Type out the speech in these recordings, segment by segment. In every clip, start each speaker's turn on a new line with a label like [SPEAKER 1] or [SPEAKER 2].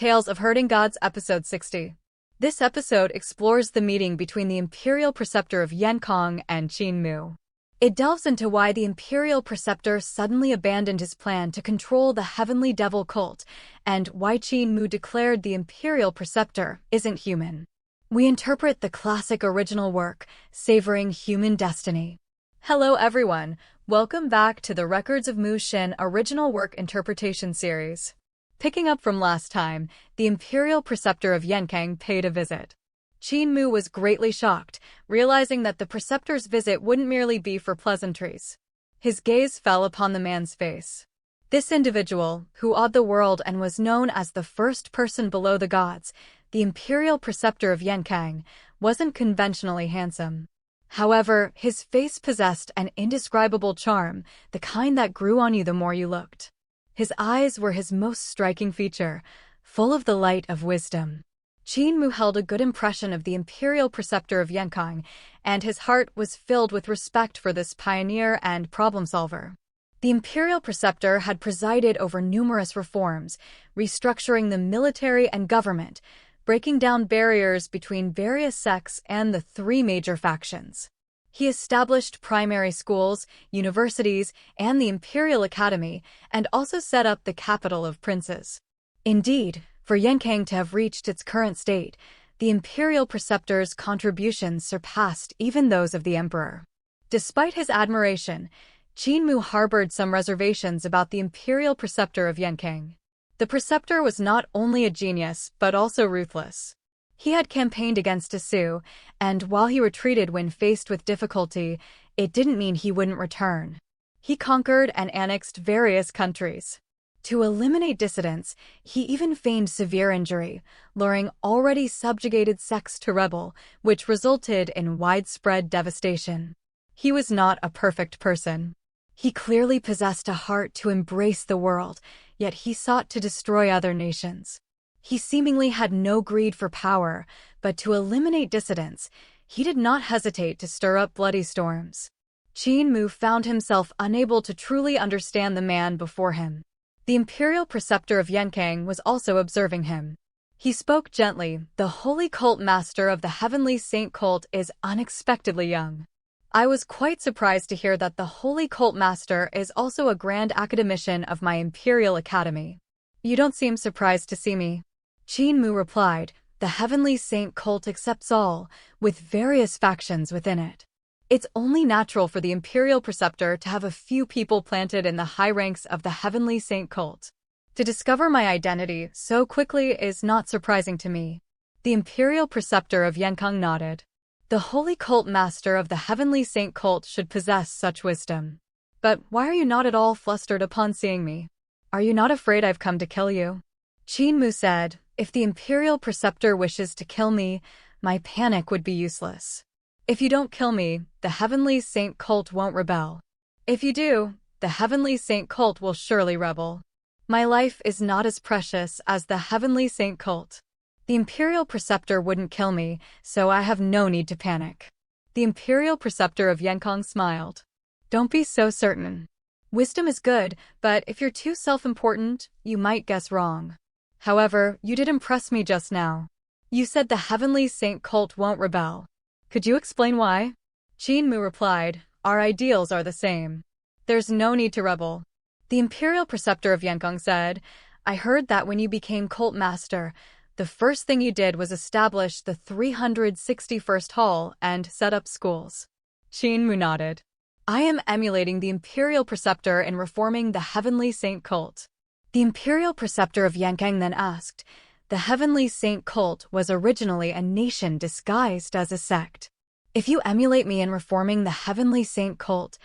[SPEAKER 1] Tales of Herding Gods, Episode 60. This episode explores the meeting between the Imperial Preceptor of Yenkong and Qin Mu. It delves into why the Imperial Preceptor suddenly abandoned his plan to control the Heavenly Devil cult, and why Qin Mu declared the Imperial Preceptor isn't human. We interpret the classic original work, savoring human destiny. Hello everyone, welcome back to the Records of Mu Xin original work interpretation series. Picking up from last time, the Imperial Preceptor of Yenkang paid a visit. Qin Mu was greatly shocked, realizing that the Preceptor's visit wouldn't merely be for pleasantries. His gaze fell upon the man's face. This individual, who awed the world and was known as the first person below the gods, the Imperial Preceptor of Yenkang, wasn't conventionally handsome. However, his face possessed an indescribable charm, the kind that grew on you the more you looked. His eyes were his most striking feature, full of the light of wisdom. Qin Mu held a good impression of the Imperial Preceptor of Yenkang, and his heart was filled with respect for this pioneer and problem-solver. The Imperial Preceptor had presided over numerous reforms, restructuring the military and government, breaking down barriers between various sects and the three major factions. He established primary schools, universities, and the Imperial Academy, and also set up the capital of princes. Indeed, for Yenkang to have reached its current state, the Imperial Preceptor's contributions surpassed even those of the Emperor. Despite his admiration, Qin Mu harbored some reservations about the Imperial Preceptor of Yenkang. The Preceptor was not only a genius, but also ruthless. He had campaigned against Su, and while he retreated when faced with difficulty, it didn't mean he wouldn't return. He conquered and annexed various countries. To eliminate dissidents, he even feigned severe injury, luring already subjugated sects to rebel, which resulted in widespread devastation. He was not a perfect person. He clearly possessed a heart to embrace the world, yet he sought to destroy other nations. He seemingly had no greed for power, but to eliminate dissidents, he did not hesitate to stir up bloody storms. Qin Mu found himself unable to truly understand the man before him. The Imperial Preceptor of Yenkang was also observing him. He spoke gently. The Holy Cult Master of the Heavenly Saint Cult is unexpectedly young. I was quite surprised to hear that the Holy Cult Master is also a Grand Academician of my Imperial Academy. You don't seem surprised to see me. Qin Mu replied, the Heavenly Saint Cult accepts all, with various factions within it. It's only natural for the Imperial Preceptor to have a few people planted in the high ranks of the Heavenly Saint Cult. To discover my identity so quickly is not surprising to me. The Imperial Preceptor of Yenkang nodded. The Holy Cult Master of the Heavenly Saint Cult should possess such wisdom. But why are you not at all flustered upon seeing me? Are you not afraid I've come to kill you? Qin Mu said, if the Imperial Preceptor wishes to kill me, my panic would be useless. If you don't kill me, the Heavenly Saint Cult won't rebel. If you do, the Heavenly Saint Cult will surely rebel. My life is not as precious as the Heavenly Saint Cult. The Imperial Preceptor wouldn't kill me, so I have no need to panic. The Imperial Preceptor of Yenkang smiled. Don't be so certain. Wisdom is good, but if you're too self-important, you might guess wrong. However, you did impress me just now. You said the Heavenly Saint Cult won't rebel. Could you explain why? Qin Mu replied, our ideals are the same. There's no need to rebel. The Imperial Preceptor of Yenkang said, I heard that when you became Cult Master, the first thing you did was establish the 361st Hall and set up schools. Qin Mu nodded. I am emulating the Imperial Preceptor in reforming the Heavenly Saint Cult. The Imperial Preceptor of Yenkang then asked, the Heavenly Saint Cult was originally a nation disguised as a sect. If you emulate me in reforming the Heavenly Saint Cult,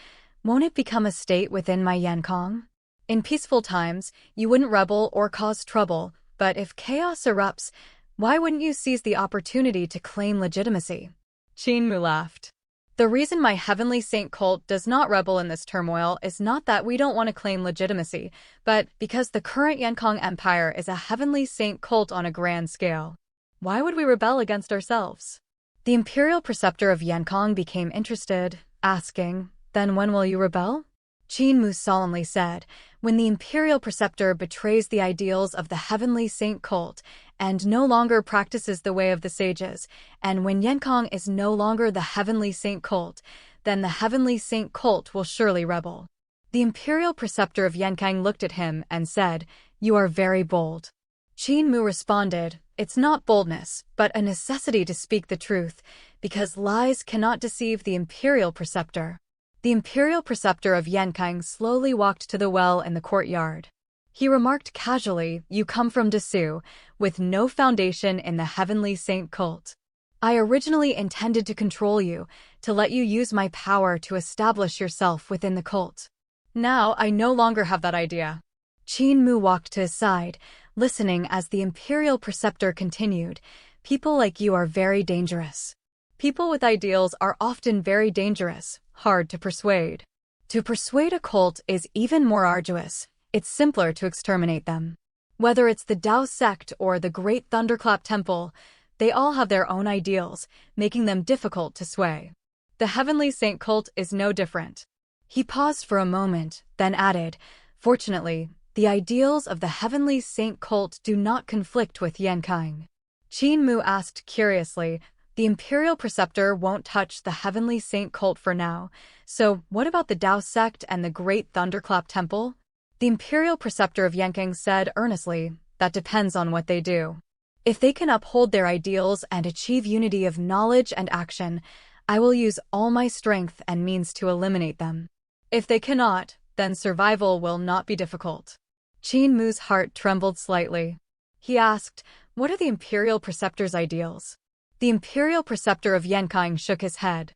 [SPEAKER 1] won't it become a state within my Yenkang? In peaceful times, you wouldn't rebel or cause trouble, but if chaos erupts, why wouldn't you seize the opportunity to claim legitimacy? Qin Mu laughed. The reason my Heavenly Saint Cult does not rebel in this turmoil is not that we don't want to claim legitimacy, but because the current Yenkang Empire is a Heavenly Saint Cult on a grand scale. Why would we rebel against ourselves? The Imperial Preceptor of Yenkang became interested, asking, then when will you rebel? Qin Mu solemnly said, when the Imperial Preceptor betrays the ideals of the Heavenly Saint cult and no longer practices the way of the sages, and when Yenkang is no longer the Heavenly Saint cult, then the Heavenly Saint cult will surely rebel. The Imperial Preceptor of Yenkang looked at him and said, "You are very bold." Qin Mu responded, "It's not boldness, but a necessity to speak the truth, because lies cannot deceive the Imperial Preceptor." The Imperial Preceptor of Yenkang slowly walked to the well in the courtyard. He remarked casually, "You come from Desu, with no foundation in the Heavenly Saint cult. I originally intended to control you, to let you use my power to establish yourself within the cult. Now I no longer have that idea." Qin Mu walked to his side, listening as the Imperial Preceptor continued, "People like you are very dangerous. People with ideals are often very dangerous, hard to persuade. To persuade a cult is even more arduous. It's simpler to exterminate them. Whether it's the Tao sect or the Great Thunderclap Temple, they all have their own ideals, making them difficult to sway. The Heavenly Saint cult is no different." He paused for a moment, then added, "Fortunately, the ideals of the Heavenly Saint cult do not conflict with Yenkang." Qin Mu asked curiously, "The Imperial Preceptor won't touch the Heavenly Saint cult for now, so what about the Tao sect and the Great Thunderclap Temple?" The Imperial Preceptor of Yenkang said earnestly, "That depends on what they do. If they can uphold their ideals and achieve unity of knowledge and action, I will use all my strength and means to eliminate them. If they cannot, then survival will not be difficult." Qin Mu's heart trembled slightly. He asked, "What are the Imperial Preceptor's ideals?" The Imperial Preceptor of Yenkang shook his head.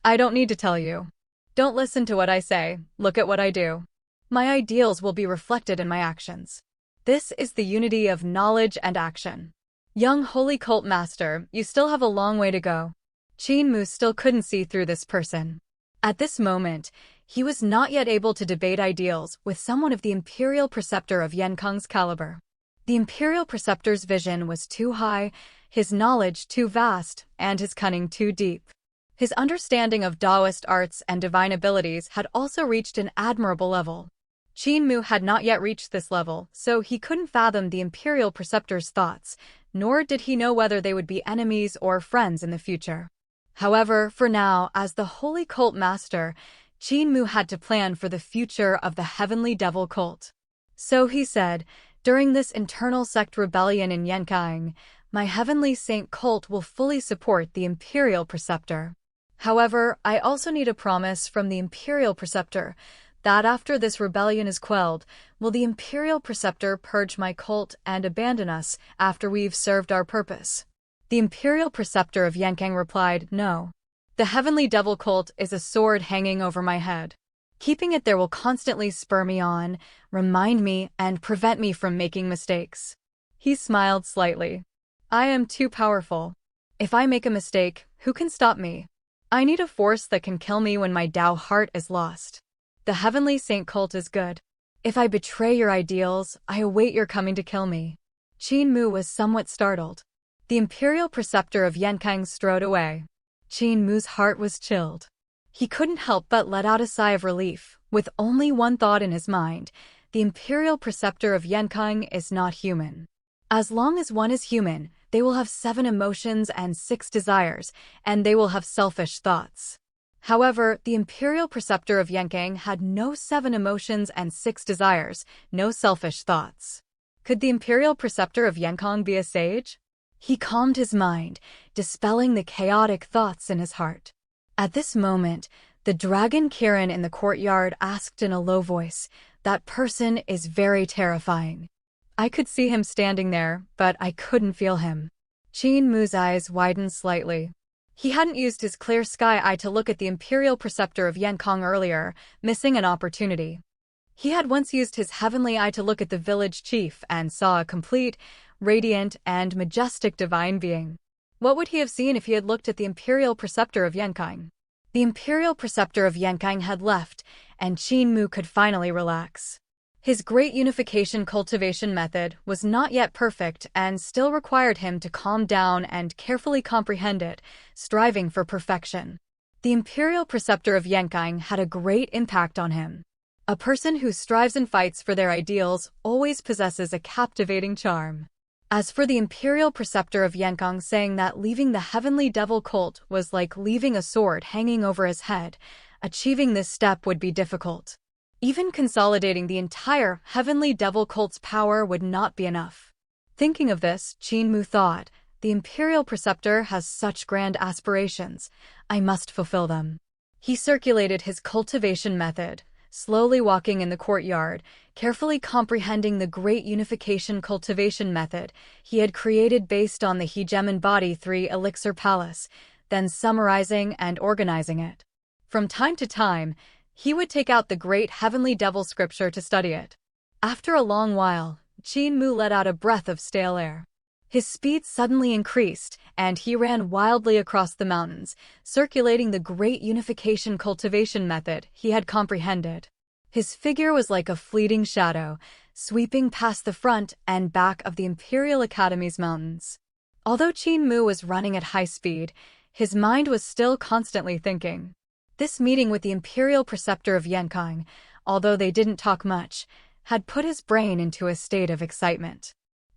[SPEAKER 1] "I don't need to tell you. Don't listen to what I say, look at what I do. My ideals will be reflected in my actions. This is the unity of knowledge and action. Young Holy Cult Master, you still have a long way to go." Qin Mu still couldn't see through this person. At this moment, he was not yet able to debate ideals with someone of the Imperial Preceptor of Yenkang's caliber. The Imperial Preceptor's vision was too high, his knowledge too vast, and his cunning too deep. His understanding of Taoist arts and divine abilities had also reached an admirable level. Qin Mu had not yet reached this level, so he couldn't fathom the Imperial Preceptor's thoughts, nor did he know whether they would be enemies or friends in the future. However, for now, as the Holy Cult Master, Qin Mu had to plan for the future of the Heavenly Devil cult. So he said, "During this internal sect rebellion in Yenkang, my Heavenly Saint cult will fully support the Imperial Preceptor. However, I also need a promise from the Imperial Preceptor that after this rebellion is quelled, will the Imperial Preceptor purge my cult and abandon us after we've served our purpose?" The Imperial Preceptor of Yenkang replied, "No. The Heavenly Devil cult is a sword hanging over my head. Keeping it there will constantly spur me on, remind me, and prevent me from making mistakes." He smiled slightly. "I am too powerful. If I make a mistake, who can stop me? I need a force that can kill me when my Tao heart is lost. The Heavenly Saint cult is good. If I betray your ideals, I await your coming to kill me." Qin Mu was somewhat startled. The Imperial Preceptor of Yenkang strode away. Qin Mu's heart was chilled. He couldn't help but let out a sigh of relief, with only one thought in his mind: the Imperial Preceptor of Yenkang is not human. As long as one is human, they will have 7 emotions and 6 desires, and they will have selfish thoughts. However, the Imperial Preceptor of Yenkang had no 7 emotions and 6 desires, no selfish thoughts. Could the Imperial Preceptor of Yenkang be a sage? He calmed his mind, dispelling the chaotic thoughts in his heart. At this moment, the Dragon Kirin in the courtyard asked in a low voice, "That person is very terrifying." I could see him standing there, but I couldn't feel him. Qin Mu's eyes widened slightly. He hadn't used his clear sky eye to look at the Imperial Preceptor of Yenkang earlier, missing an opportunity. He had once used his heavenly eye to look at the village chief and saw a complete, radiant, and majestic divine being. What would he have seen if he had looked at the Imperial Preceptor of Yenkang? The Imperial Preceptor of Yenkang had left, and Qin Mu could finally relax. His great unification cultivation method was not yet perfect and still required him to calm down and carefully comprehend it, striving for perfection. The Imperial Preceptor of Yenkang had a great impact on him. A person who strives and fights for their ideals always possesses a captivating charm. As for the imperial preceptor of Yenkang saying that leaving the heavenly devil cult was like leaving a sword hanging over his head, achieving this step would be difficult. Even consolidating the entire heavenly devil cult's power would not be enough. Thinking of this, Qin Mu thought, the imperial preceptor has such grand aspirations. I must fulfill them. He circulated his cultivation method, slowly walking in the courtyard, carefully comprehending the great unification cultivation method he had created based on the hegemon body 3 elixir palace, then summarizing and organizing it. From time to time, he would take out the great heavenly devil scripture to study it. After a long while, Qin Mu let out a breath of stale air. His speed suddenly increased, and he ran wildly across the mountains, circulating the great unification cultivation method he had comprehended. His figure was like a fleeting shadow, sweeping past the front and back of the Imperial Academy's mountains. Although Qin Mu was running at high speed, his mind was still constantly thinking. This meeting with the Imperial Preceptor of Yenkang, although they didn't talk much, had put his brain into a state of excitement.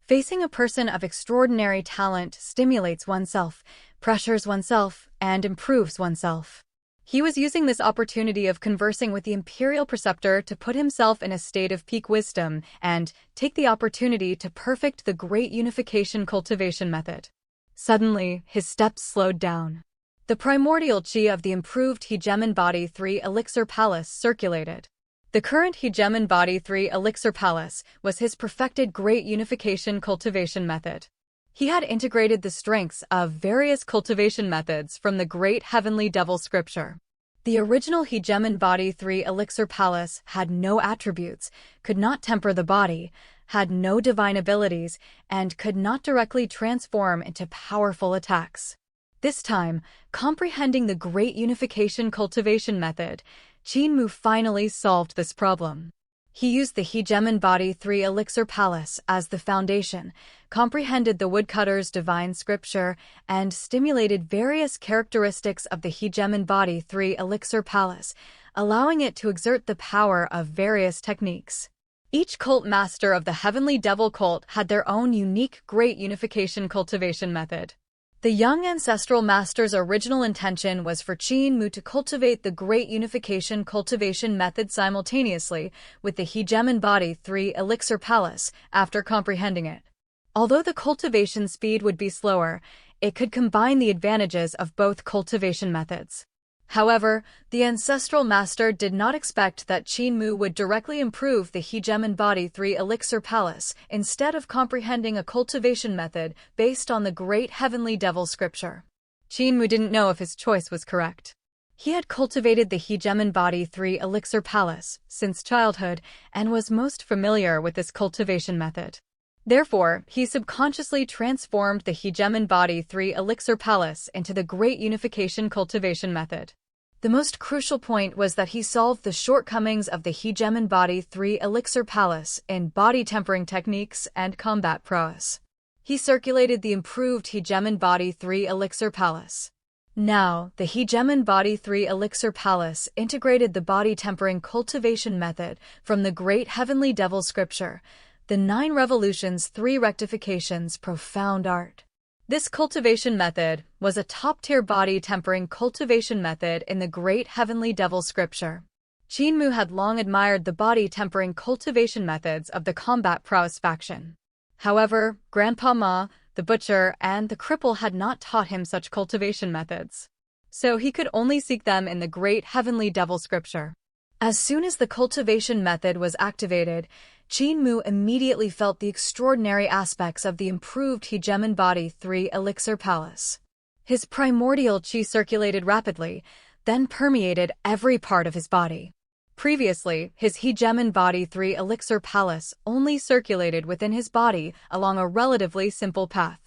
[SPEAKER 1] Facing a person of extraordinary talent stimulates oneself, pressures oneself, and improves oneself. He was using this opportunity of conversing with the Imperial Preceptor to put himself in a state of peak wisdom and take the opportunity to perfect the great unification cultivation method. Suddenly, his steps slowed down. The primordial qi of the improved hegemon body 3 elixir palace circulated. The current hegemon body 3 elixir palace was his perfected great unification cultivation method. He had integrated the strengths of various cultivation methods from the great heavenly devil scripture. The original hegemon body 3 elixir palace had no attributes, could not temper the body, had no divine abilities, and could not directly transform into powerful attacks. This time, comprehending the great unification cultivation method, Qin Mu finally solved this problem. He used the hegemon body 3 elixir palace as the foundation, comprehended the woodcutter's divine scripture, and stimulated various characteristics of the hegemon body 3 elixir palace, allowing it to exert the power of various techniques. Each cult master of the heavenly devil cult had their own unique great unification cultivation method. The young ancestral master's original intention was for Qin Mu to cultivate the great unification cultivation method simultaneously with the hegemon body 3 elixir palace after comprehending it. Although the cultivation speed would be slower, it could combine the advantages of both cultivation methods. However, the ancestral master did not expect that Qin Mu would directly improve the hegemon body 3 elixir palace instead of comprehending a cultivation method based on the great heavenly devil scripture. Qin Mu didn't know if his choice was correct. He had cultivated the hegemon body 3 elixir palace since childhood and was most familiar with this cultivation method. Therefore, he subconsciously transformed the hegemon body 3 elixir palace into the great unification cultivation method. The most crucial point was that he solved the shortcomings of the hegemon body 3 elixir palace in body tempering techniques and combat prowess. He circulated the improved hegemon body 3 elixir palace. Now, the hegemon body 3 elixir palace integrated the body tempering cultivation method from the great heavenly devil scripture, the 9 revolutions 3 rectifications profound art. This cultivation method was a top-tier body tempering cultivation method in the great heavenly devil scripture. Qin Mu had long admired the body tempering cultivation methods of the combat prowess faction. However, Grandpa Ma, the butcher, and the cripple had not taught him such cultivation methods. So he could only seek them in the great heavenly devil scripture. As soon as the cultivation method was activated, Qin Mu immediately felt the extraordinary aspects of the improved hegemon body 3 elixir palace. His primordial qi circulated rapidly, then permeated every part of his body. Previously, his hegemon body 3 elixir palace only circulated within his body along a relatively simple path.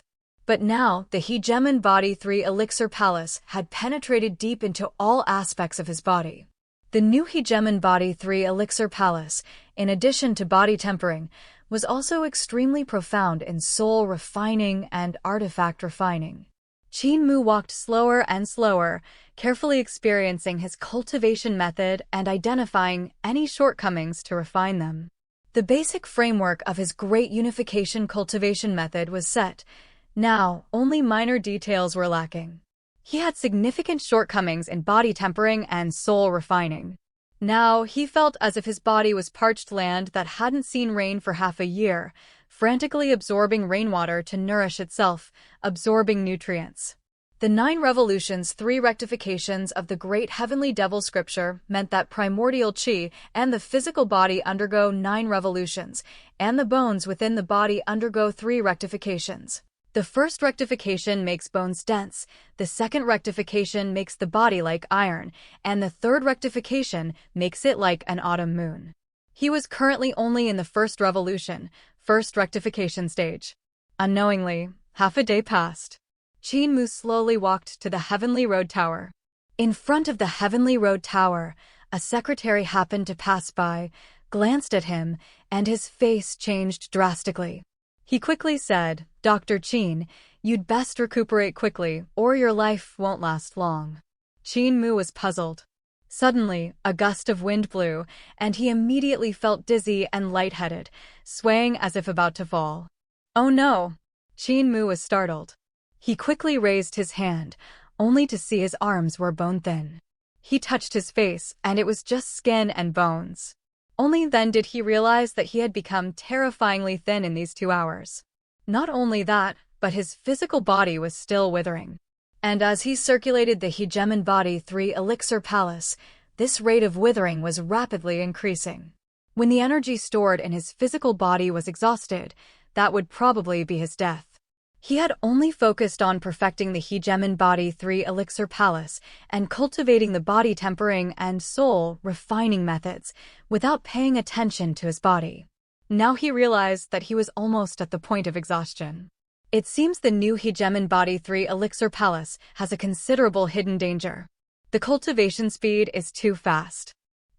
[SPEAKER 1] But now, the hegemon body 3 elixir palace had penetrated deep into all aspects of his body. The new hegemon body 3 elixir palace, in addition to body tempering, was also extremely profound in soul refining and artifact refining. Qin Mu walked slower and slower, carefully experiencing his cultivation method and identifying any shortcomings to refine them. The basic framework of his great unification cultivation method was set. Now, only minor details were lacking. He had significant shortcomings in body tempering and soul refining. Now, he felt as if his body was parched land that hadn't seen rain for half a year, frantically absorbing rainwater to nourish itself, absorbing nutrients. The 9 revolutions, 3 rectifications of the great heavenly devil scripture meant that primordial qi and the physical body undergo 9 revolutions, and the bones within the body undergo 3 rectifications. The first rectification makes bones dense, the second rectification makes the body like iron, and the third rectification makes it like an autumn moon. He was currently only in the first revolution, first rectification stage. Unknowingly, half a day passed. Qin Mu slowly walked to the Heavenly Road Tower. In front of the Heavenly Road Tower, a secretary happened to pass by, glanced at him, and his face changed drastically. He quickly said, "Dr. Qin, you'd best recuperate quickly, or your life won't last long." Qin Mu was puzzled. Suddenly, a gust of wind blew, and he immediately felt dizzy and lightheaded, swaying as if about to fall. "Oh no!" Qin Mu was startled. He quickly raised his hand, only to see his arms were bone-thin. He touched his face, and it was just skin and bones. Only then did he realize that he had become terrifyingly thin in these 2 hours. Not only that, but his physical body was still withering. And as he circulated the hegemon body 3 elixir palace, this rate of withering was rapidly increasing. When the energy stored in his physical body was exhausted, that would probably be his death. He had only focused on perfecting the hegemon body 3 elixir palace and cultivating the body tempering and soul refining methods without paying attention to his body. Now he realized that he was almost at the point of exhaustion. It seems the new hegemon body 3 elixir palace has a considerable hidden danger. The cultivation speed is too fast.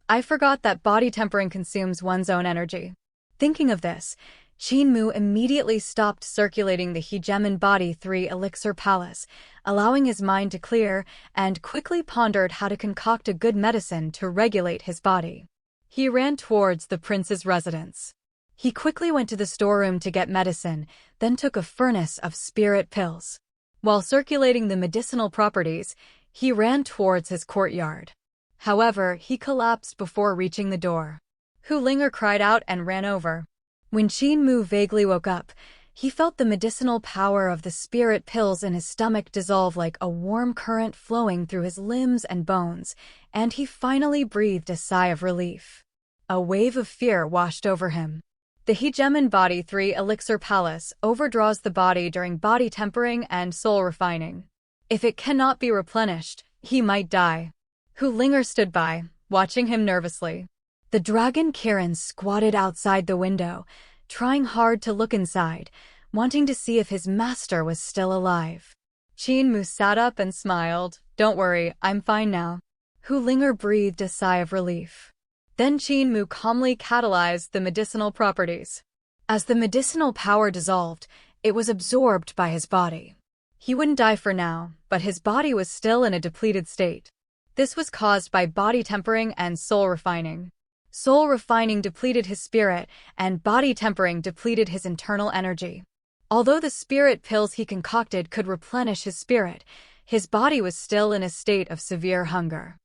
[SPEAKER 1] I forgot that body tempering consumes one's own energy. Thinking of this, Qin Mu immediately stopped circulating the hegemon body 3 elixir palace, allowing his mind to clear, and quickly pondered how to concoct a good medicine to regulate his body. He ran towards the prince's residence. He quickly went to the storeroom to get medicine, then took a furnace of spirit pills. While circulating the medicinal properties, he ran towards his courtyard. However, he collapsed before reaching the door. Hu Linger cried out and ran over. When Qin Mu vaguely woke up, he felt the medicinal power of the spirit pills in his stomach dissolve like a warm current flowing through his limbs and bones, and he finally breathed a sigh of relief. A wave of fear washed over him. The hegemon body 3 elixir palace overdraws the body during body tempering and soul refining. If it cannot be replenished, he might die. Hu Linger stood by, watching him nervously. The dragon Kirin squatted outside the window, trying hard to look inside, wanting to see if his master was still alive. Qin Mu sat up and smiled. "Don't worry, I'm fine now." Hu Linger breathed a sigh of relief. Then Qin Mu calmly catalyzed the medicinal properties. As the medicinal power dissolved, it was absorbed by his body. He wouldn't die for now, but his body was still in a depleted state. This was caused by body tempering and soul refining. Soul refining depleted his spirit, and body tempering depleted his internal energy. Although the spirit pills he concocted could replenish his spirit, his body was still in a state of severe hunger.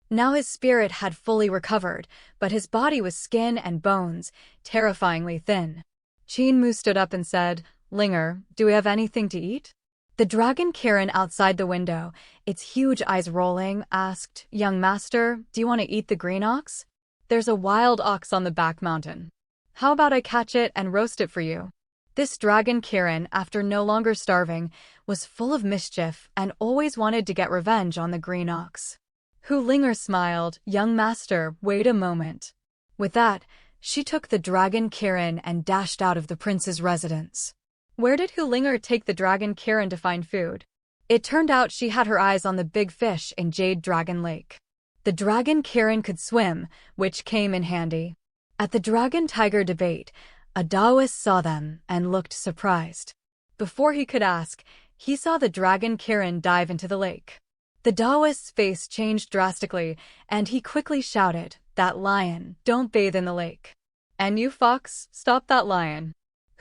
[SPEAKER 1] Now his spirit had fully recovered, but his body was skin and bones, terrifyingly thin. Qin Mu stood up and said, "Linger, do we have anything to eat?" The dragon Kirin outside the window, its huge eyes rolling, asked, "Young master, do you want to eat the green ox? There's a wild ox on the back mountain. How about I catch it and roast it for you?" This dragon Kirin, after no longer starving, was full of mischief and always wanted to get revenge on the green ox. Hu Linger smiled, "Young master, wait a moment." With that, she took the dragon Kirin and dashed out of the prince's residence. Where did Hu Linger take the dragon Kirin to find food? It turned out she had her eyes on the big fish in Jade Dragon Lake. The dragon Kirin could swim, which came in handy. At the dragon-tiger debate, a Taoist saw them and looked surprised. Before he could ask, he saw the dragon Kirin dive into the lake. The Taoist's face changed drastically, and he quickly shouted, "That lion, don't bathe in the lake. And you, fox, stop that lion."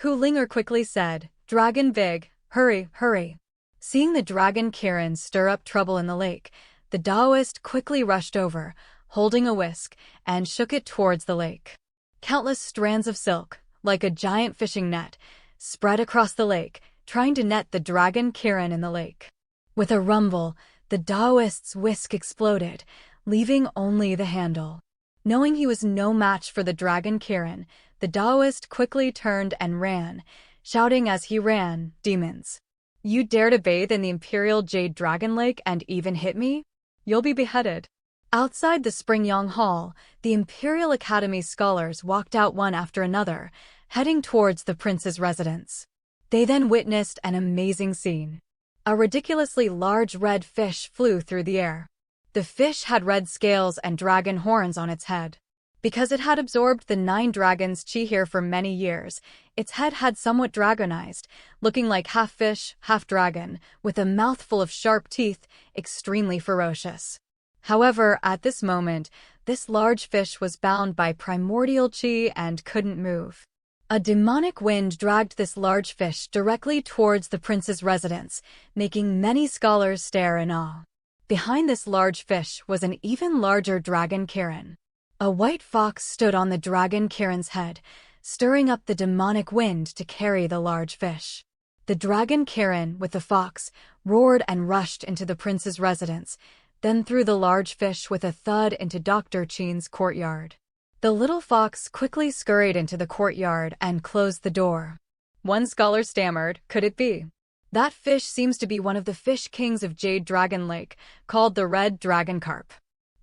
[SPEAKER 1] Hu Linger quickly said, "Dragon big, hurry, hurry." Seeing the dragon Kirin stir up trouble in the lake, the Taoist quickly rushed over, holding a whisk, and shook it towards the lake. Countless strands of silk, like a giant fishing net, spread across the lake, trying to net the dragon Kirin in the lake. With a rumble, the Taoist's whisk exploded, leaving only the handle. Knowing he was no match for the dragon Kirin, the Taoist quickly turned and ran, shouting as he ran, "Demons! You dare to bathe in the Imperial Jade Dragon Lake and even hit me? You'll be beheaded." Outside the Springyong Hall, the Imperial Academy scholars walked out one after another, heading towards the prince's residence. They then witnessed an amazing scene. A ridiculously large red fish flew through the air. The fish had red scales and dragon horns on its head. Because it had absorbed the 9 dragons' chi here for many years, its head had somewhat dragonized, looking like half fish, half dragon, with a mouthful of sharp teeth, extremely ferocious. However, at this moment, this large fish was bound by primordial chi and couldn't move. A demonic wind dragged this large fish directly towards the prince's residence, making many scholars stare in awe. Behind this large fish was an even larger dragon Kirin. A white fox stood on the dragon Kirin's head, stirring up the demonic wind to carry the large fish. The dragon Kirin, with the fox, roared and rushed into the prince's residence, then threw the large fish with a thud into Dr. Qin's courtyard. The little fox quickly scurried into the courtyard and closed the door. One scholar stammered, "Could it be? That fish seems to be one of the fish kings of Jade Dragon Lake, called the Red Dragon Carp.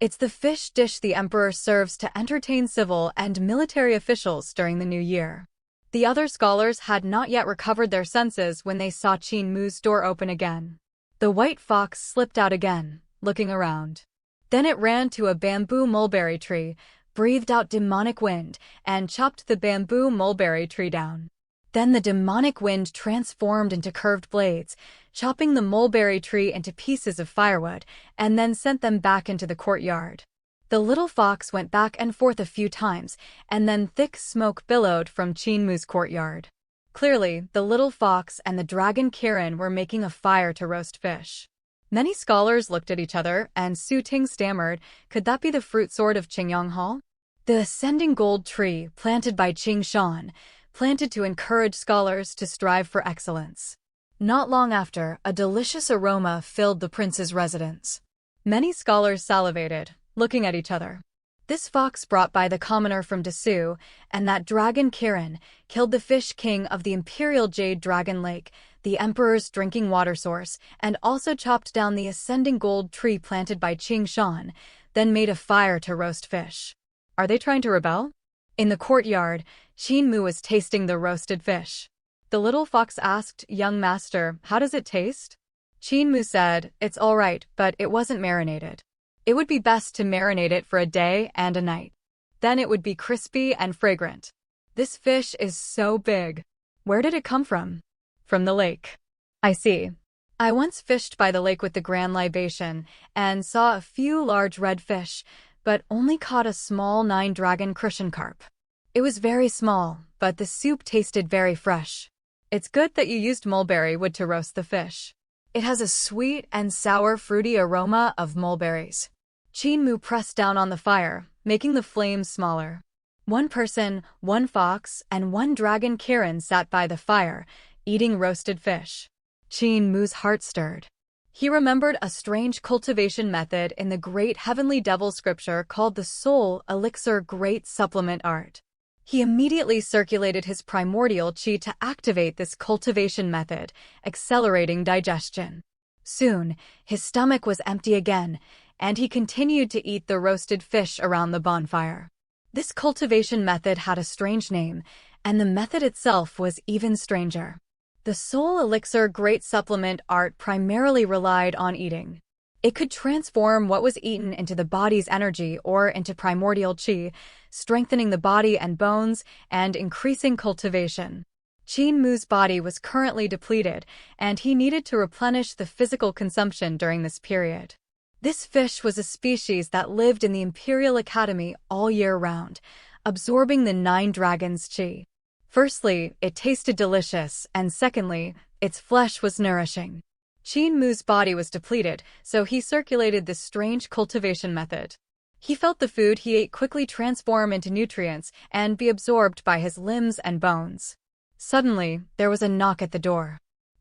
[SPEAKER 1] It's the fish dish the emperor serves to entertain civil and military officials during the new year." The other scholars had not yet recovered their senses when they saw Qin Mu's door open again. The white fox slipped out again, looking around. Then it ran to a bamboo mulberry tree, breathed out demonic wind, and chopped the bamboo mulberry tree down. Then the demonic wind transformed into curved blades, chopping the mulberry tree into pieces of firewood, and then sent them back into the courtyard. The little fox went back and forth a few times, and then thick smoke billowed from Qin Mu's courtyard. Clearly, the little fox and the dragon Kirin were making a fire to roast fish. Many scholars looked at each other, and Su Ting stammered, "Could that be the fruit sword of Qingyang Hall? The ascending gold tree, planted by Qing Shan, planted to encourage scholars to strive for excellence." Not long after, a delicious aroma filled the prince's residence. Many scholars salivated, looking at each other. This fox brought by the commoner from Desu, and that dragon Kirin, killed the fish king of the Imperial Jade Dragon Lake, the emperor's drinking water source, and also chopped down the ascending gold tree planted by Qing Shan, then made a fire to roast fish. Are they trying to rebel? In the courtyard, Qin Mu was tasting the roasted fish. The little fox asked, "Young master, how does it taste?" Qin Mu said, "It's all right, but it wasn't marinated. It would be best to marinate it for a day and a night. Then it would be crispy and fragrant. This fish is so big. Where did it come from?" "From the lake." "I see. I once fished by the lake with the Grand Libation and saw a few large red fish, but only caught a small 9-dragon crucian carp. It was very small, but the soup tasted very fresh. It's good that you used mulberry wood to roast the fish. It has a sweet and sour fruity aroma of mulberries." Qin Mu pressed down on the fire, making the flames smaller. One person, one fox, and one dragon Kirin sat by the fire, eating roasted fish. Qin Mu's heart stirred. He remembered a strange cultivation method in the great heavenly devil scripture called the Soul Elixir Great Supplement Art. He immediately circulated his primordial chi to activate this cultivation method, accelerating digestion. Soon, his stomach was empty again, and he continued to eat the roasted fish around the bonfire. This cultivation method had a strange name, and the method itself was even stranger. The Soul Elixir Great Supplement Art primarily relied on eating. It could transform what was eaten into the body's energy or into primordial chi, strengthening the body and bones and increasing cultivation. Qin Mu's body was currently depleted, and he needed to replenish the physical consumption during this period. This fish was a species that lived in the Imperial Academy all year round, absorbing the 9 dragons' qi. Firstly, it tasted delicious, and secondly, its flesh was nourishing. Qin Mu's body was depleted, so he circulated this strange cultivation method. He felt the food he ate quickly transform into nutrients and be absorbed by his limbs and bones. Suddenly, there was a knock at the door.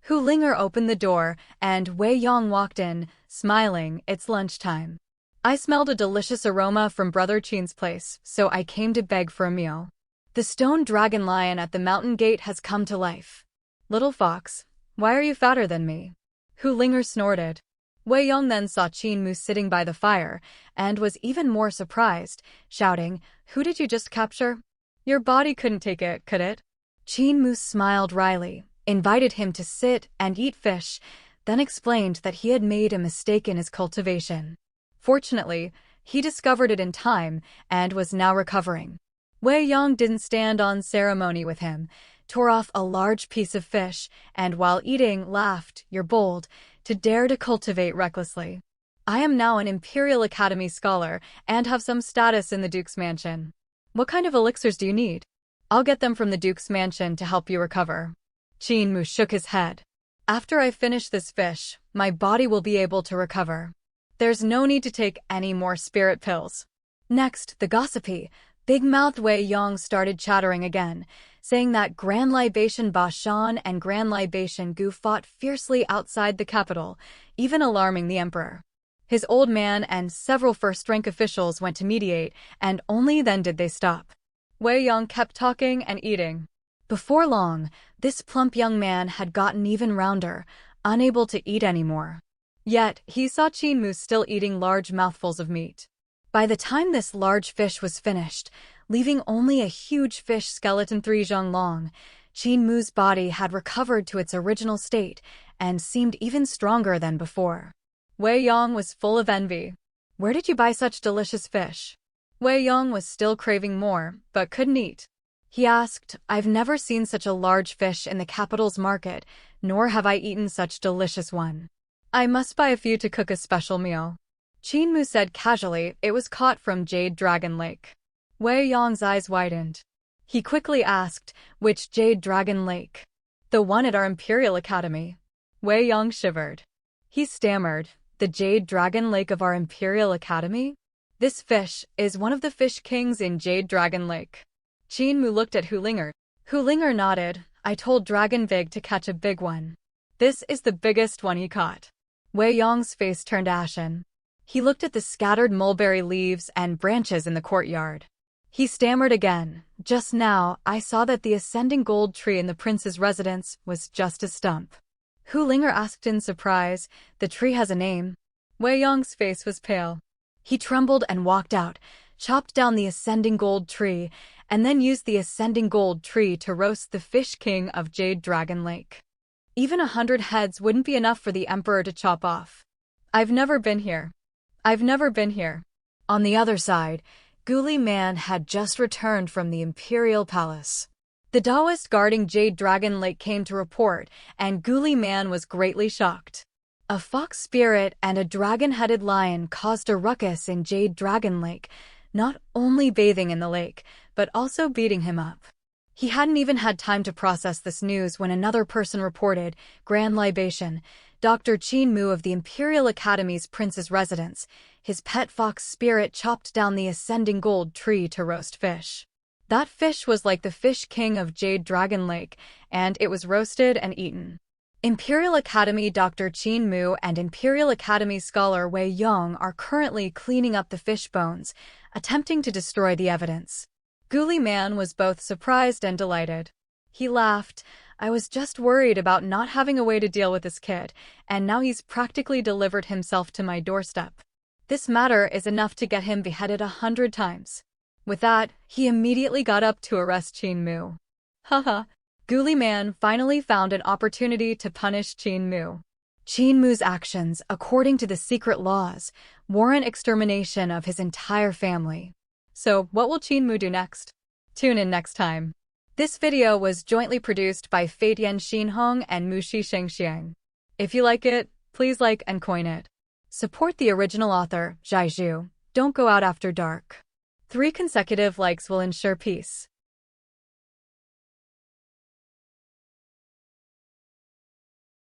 [SPEAKER 1] Hu Linger opened the door, and Wei Yong walked in, smiling. It's lunchtime. I smelled a delicious aroma from Brother Qin's place, so I came to beg for a meal. The stone dragon lion at the mountain gate has come to life. Little fox, why are you fatter than me? Hu Linger snorted. Wei Yong then saw Qin Mu sitting by the fire, and was even more surprised, shouting, "Who did you just capture? Your body couldn't take it, could it?" Qin Mu smiled wryly, invited him to sit and eat fish, then explained that he had made a mistake in his cultivation. Fortunately, he discovered it in time and was now recovering. Wei Yong didn't stand on ceremony with him, tore off a large piece of fish, and while eating, laughed, "You're bold, to dare to cultivate recklessly. I am now an Imperial Academy scholar and have some status in the Duke's mansion. What kind of elixirs do you need? I'll get them from the Duke's mansion to help you recover." Qin Mu shook his head. "After I finish this fish, my body will be able to recover. There's no need to take any more spirit pills." Next, the gossipy, big-mouthed Wei Yong started chattering again, saying that Grand Libation Ba Shan and Grand Libation Gu fought fiercely outside the capital, even alarming the emperor. His old man and several first-rank officials went to mediate, and only then did they stop. Wei Yong kept talking and eating. Before long, this plump young man had gotten even rounder, unable to eat anymore. Yet, he saw Qin Mu still eating large mouthfuls of meat. By the time this large fish was finished, leaving only a huge fish skeleton 3 zhang long, Qin Mu's body had recovered to its original state and seemed even stronger than before. Wei Yong was full of envy. "Where did you buy such delicious fish?" Wei Yong was still craving more, but couldn't eat. He asked, "I've never seen such a large fish in the capital's market, nor have I eaten such delicious one. I must buy a few to cook a special meal." Qin Mu said casually it was caught from Jade Dragon Lake. Wei Yong's eyes widened. He quickly asked, "Which Jade Dragon Lake?" "The one at our Imperial Academy." Wei Yong shivered. He stammered, "The Jade Dragon Lake of our Imperial Academy? This fish is one of the fish kings in Jade Dragon Lake." Qin Mu looked at Hu Linger. Hu Linger nodded. "I told Dragon Vig to catch a big one. This is the biggest one he caught." Wei Yong's face turned ashen. He looked at the scattered mulberry leaves and branches in the courtyard. He stammered again. "Just now, I saw that the ascending gold tree in the prince's residence was just a stump." Hu Linger asked in surprise, "The tree has a name?" Wei Yong's face was pale. He trembled and walked out, chopped down the ascending gold tree, and then used the ascending gold tree to roast the fish king of Jade Dragon Lake. Even 100 heads wouldn't be enough for the emperor to chop off. "I've never been here. I've never been here." On the other side, Guli Man had just returned from the Imperial Palace. The Taoist guarding Jade Dragon Lake came to report, and Guli Man was greatly shocked. A fox spirit and a dragon-headed lion caused a ruckus in Jade Dragon Lake, not only bathing in the lake, but also beating him up. He hadn't even had time to process this news when another person reported, Grand Libation, Dr. Qin Mu of the Imperial Academy's prince's residence. His pet fox spirit chopped down the ascending gold tree to roast fish. That fish was like the fish king of Jade Dragon Lake, and it was roasted and eaten. Imperial Academy Dr. Qin Mu and Imperial Academy scholar Wei Yong are currently cleaning up the fish bones, attempting to destroy the evidence. Guli Man was both surprised and delighted. He laughed. "I was just worried about not having a way to deal with this kid, and now he's practically delivered himself to my doorstep. This matter is enough to get him beheaded 100 times. With that, he immediately got up to arrest Qin Mu. Haha. Guli Man finally found an opportunity to punish Qin Mu. Qin Mu's actions, according to the secret laws, warrant extermination of his entire family. So, what will Qin Mu do next? Tune in next time. This video was jointly produced by Faitian Xinhong and Mushi Shengxiang. If you like it, please like and coin it. Support the original author, Zhai Zhu. Don't go out after dark. 3 consecutive likes will ensure peace.